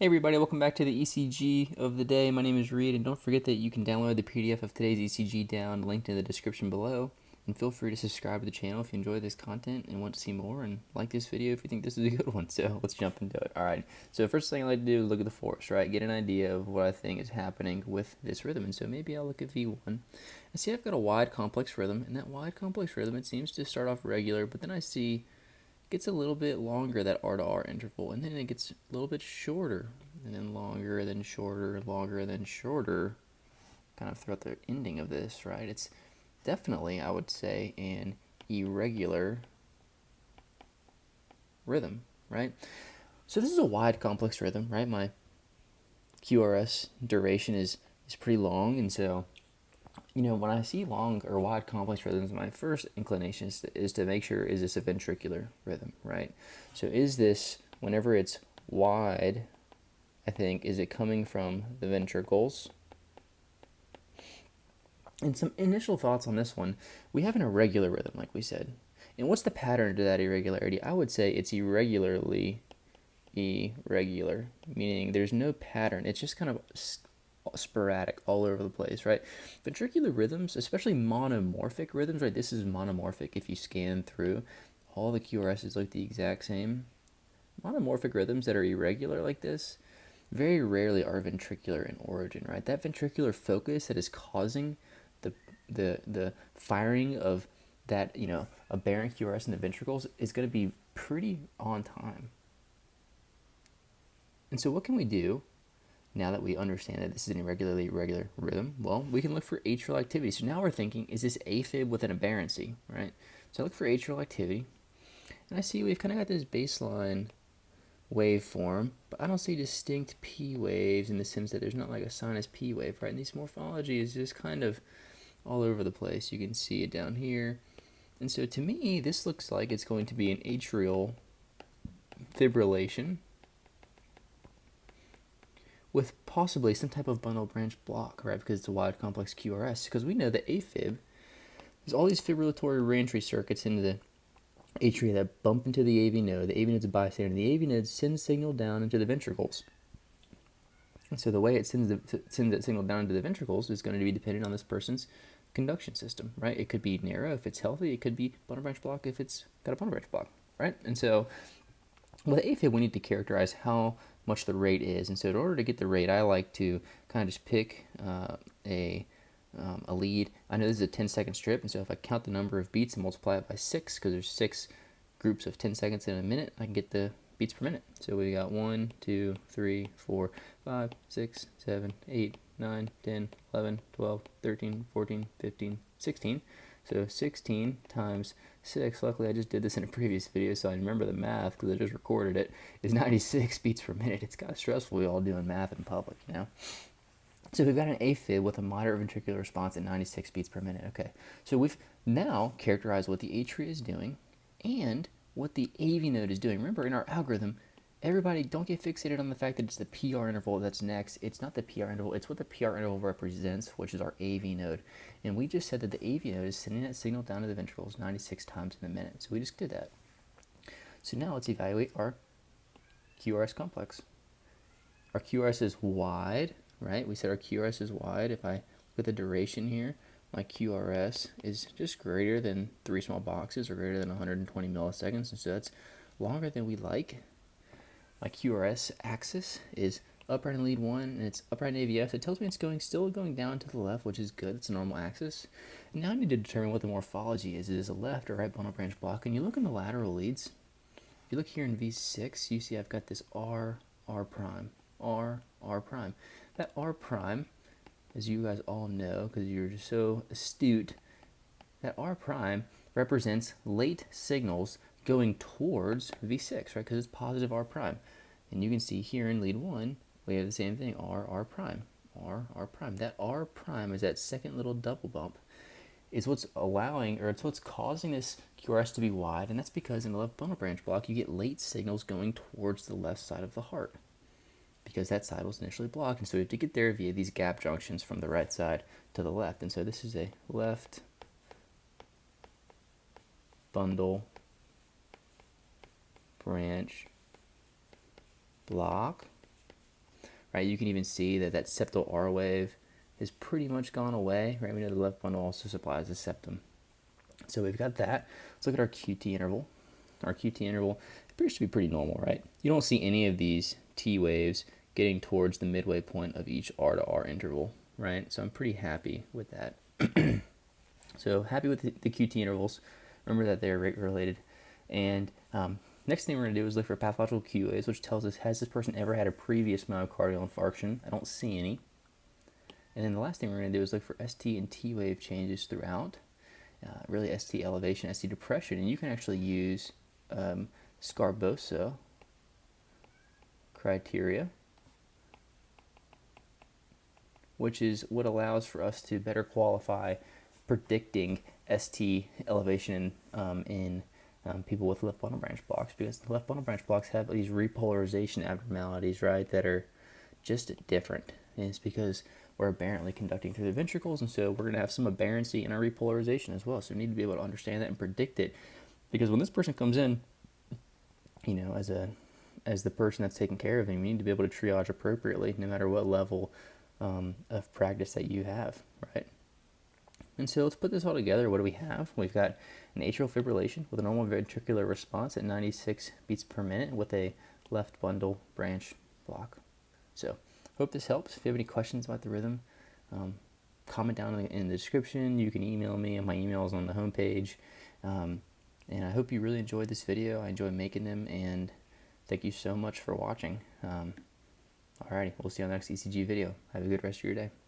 Hey everybody, welcome back to the ECG of the day. My name is Reid, and don't forget that you can download the PDF of today's ECG down, linked in the description below. And feel free to subscribe to the channel if you enjoy this content and want to see more, and like this video if you think this is a good one. So let's jump into it. Alright, so first thing I like to do is look at the force, right? Get an idea of what I think is happening with this rhythm. And so maybe I'll look at V1 and see I've got a wide complex rhythm, and that wide complex rhythm, it seems to start off regular, but then I see gets a little bit longer, that R to R interval, and then it gets a little bit shorter, and then longer, then shorter, longer, then shorter, kind of throughout the ending of this, right? It's definitely, I would say, an irregular rhythm, right? So this is a wide complex rhythm, right? My QRS duration is pretty long, and so when I see long or wide complex rhythms, my first inclination is to make sure, is this a ventricular rhythm, right? So is this, whenever it's wide, I think, is it coming from the ventricles? And some initial thoughts on this one. We have an irregular rhythm, like we said. And what's the pattern to that irregularity? I would say it's irregularly irregular, meaning there's no pattern. It's just kind of sporadic all over the place, right? Ventricular rhythms, especially monomorphic rhythms, right? This is monomorphic. If you scan through, all the QRSs look the exact same. Monomorphic rhythms that are irregular like this very rarely are ventricular in origin, right? That ventricular focus that is causing the firing of that, aberrant QRS in the ventricles is going to be pretty on time. And so what can we do now that we understand that this is an irregularly irregular rhythm? Well, we can look for atrial activity. So now we're thinking, is this AFib with an aberrancy, right? So I look for atrial activity, and I see we've kind of got this baseline waveform, but I don't see distinct P waves in the sense that there's not like a sinus P wave, right? And this morphology is just kind of all over the place. You can see it down here. And so to me, this looks like it's going to be an atrial fibrillation with possibly some type of bundle branch block, right? Because it's a wide complex QRS. Because we know that AFib is all these fibrillatory reentry circuits into the atria that bump into the AV node. The AV node's a bystander, and the AV node sends signal down into the ventricles. And so the way it sends that signal down into the ventricles is going to be dependent on this person's conduction system, right? It could be narrow if it's healthy. It could be bundle branch block if it's got a bundle branch block, right? And so with AFib, we need to characterize how much the rate is. And so in order to get the rate, I like to kind of just pick a lead. I know this is a 10-second strip, and so if I count the number of beats and multiply it by 6, because there's 6 groups of 10 seconds in a minute, I can get the beats per minute. So we got 1, 2, 3, 4, 5, 6, 7, 8, 9, 10, 11, 12, 13, 14, 15, 16. So 16 times 6, luckily I just did this in a previous video so I remember the math because I just recorded it, is 96 beats per minute. It's kind of stressful we all doing math in public, So we've got an AFib with a moderate ventricular response at 96 beats per minute. Okay, so we've now characterized what the atria is doing and what the AV node is doing. Remember, in our algorithm, everybody don't get fixated on the fact that it's the PR interval that's next. It's not the PR interval, it's what the PR interval represents, which is our AV node. And we just said that the AV node is sending that signal down to the ventricles 96 times in a minute. So we just did that. So now let's evaluate our QRS complex. Our QRS is wide, right? We said our QRS is wide. If I look at the duration here, my QRS is just greater than 3 small boxes or greater than 120 milliseconds. And so that's longer than we like. My QRS axis is upright in lead 1, and it's upright in AVS. It tells me it's still going down to the left, which is good. It's a normal axis. And now I need to determine what the morphology is. Is it a left or right bundle branch block? And you look in the lateral leads. If you look here in V6, you see I've got this R, R prime, R, R prime. That R prime, as you guys all know, because you're just so astute, that R prime represents late signals going towards V6, right? Because it's positive R prime. And you can see here in lead 1, we have the same thing, R, R prime, R, R prime. That R prime is that second little double bump. Is what's allowing, or it's what's causing this QRS to be wide, and that's because in the left bundle branch block, you get late signals going towards the left side of the heart, because that side was initially blocked, and so we have to get there via these gap junctions from the right side to the left. And so this is a left bundle branch block, right? You can even see that that septal R wave has pretty much gone away, right? We know the left bundle also supplies the septum. So we've got that. Let's look at our QT interval. Our QT interval appears to be pretty normal, right? You don't see any of these T waves getting towards the midway point of each R to R interval, right? So I'm pretty happy with that. So happy with the QT intervals. Remember that they're rate related. And next thing we're going to do is look for pathological Q waves, which tells us, has this person ever had a previous myocardial infarction? I don't see any. And then the last thing we're going to do is look for ST and T wave changes throughout. Really ST elevation, ST depression. And you can actually use Scarbosa criteria, which is what allows for us to better qualify predicting ST elevation in people with left bundle branch blocks, because the left bundle branch blocks have these repolarization abnormalities, right, that are just different. And it's because we're aberrantly conducting through the ventricles, and so we're going to have some aberrancy in our repolarization as well. So we need to be able to understand that and predict it, because when this person comes in, you know, as the person that's taking care of him, you need to be able to triage appropriately, no matter what level of practice that you have, right? And so let's put this all together. What do we have? We've got an atrial fibrillation with a normal ventricular response at 96 beats per minute with a left bundle branch block. So hope this helps. If you have any questions about the rhythm, comment down in the description. You can email me, and my email is on the homepage. And I hope you really enjoyed this video. I enjoy making them, and thank you so much for watching. Alrighty, we'll see you on the next ECG video. Have a good rest of your day.